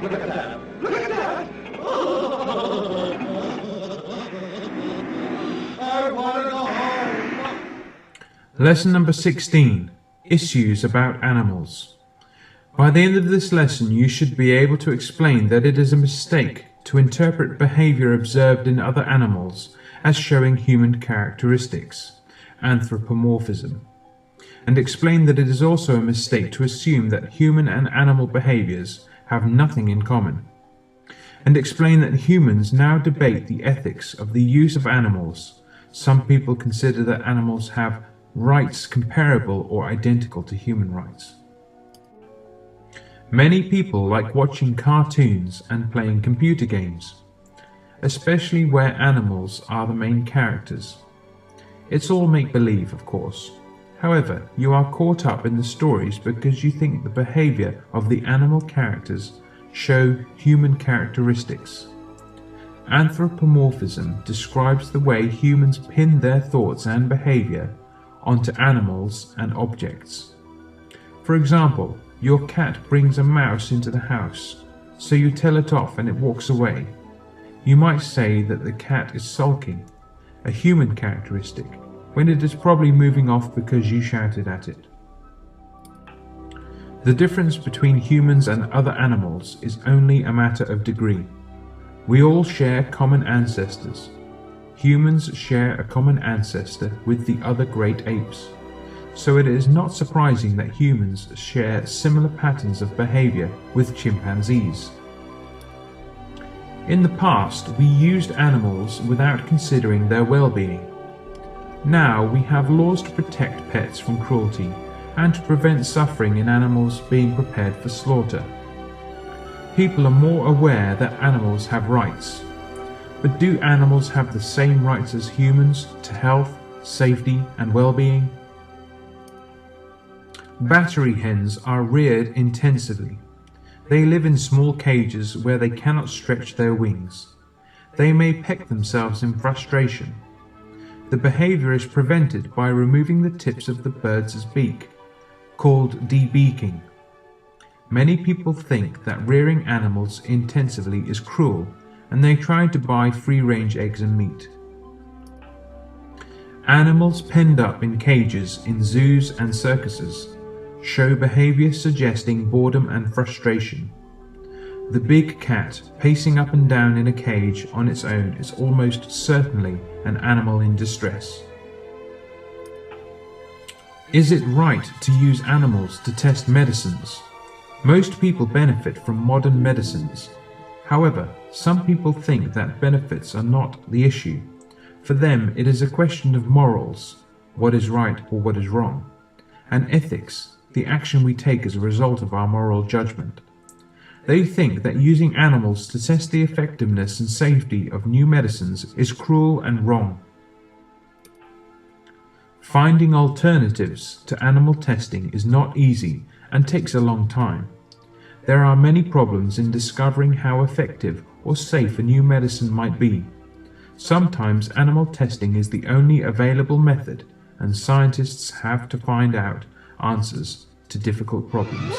Look at that! Look at that! I want to go home! Lesson number 16. Issues about animals. By the end of this lesson, you should be able to explain that it is a mistake to interpret behavior observed in other animals as showing human characteristics, anthropomorphism, and explain that it is also a mistake to assume that human and animal behaviors have nothing in common, and explain that humans now debate the ethics of the use of animals. Some people consider that animals have rights comparable or identical to human rights. Many people like watching cartoons and playing computer games, especially where animals are the main characters. It's all make-believe, of course. However, you are caught up in the stories because you think the behavior of the animal characters show human characteristics. Anthropomorphism describes the way humans pin their thoughts and behavior onto animals and objects. For example, your cat brings a mouse into the house, so you tell it off and it walks away. You might say that the cat is sulking, a human characteristic, when it is probably moving off because you shouted at it. The difference between humans and other animals is only a matter of degree. We all share common ancestors. Humans share a common ancestor with the other great apes. So it is not surprising that humans share similar patterns of behavior with chimpanzees. In the past, we used animals without considering their well-being. Now we have laws to protect pets from cruelty and to prevent suffering in animals being prepared for slaughter. People are more aware that animals have rights. But do animals have the same rights as humans to health, safety, and well-being? Battery hens are reared intensively. They live in small cages where they cannot stretch their wings. They may peck themselves in frustration. The behavior is prevented by removing the tips of the bird's beak, called debeaking. Many people think that rearing animals intensively is cruel, and they try to buy free-range eggs and meat. Animals penned up in cages in zoos and circuses show behavior suggesting boredom and frustration. The big cat pacing up and down in a cage on its own is almost certainly an animal in distress. Is it right to use animals to test medicines? Most people benefit from modern medicines. However, some people think that benefits are not the issue. For them, it is a question of morals, what is right or what is wrong, and ethics, the action we take as a result of our moral judgment. They think that using animals to test the effectiveness and safety of new medicines is cruel and wrong. Finding alternatives to animal testing is not easy and takes a long time. There are many problems in discovering how effective or safe a new medicine might be. Sometimes animal testing is the only available method, and scientists have to find out answers to difficult problems.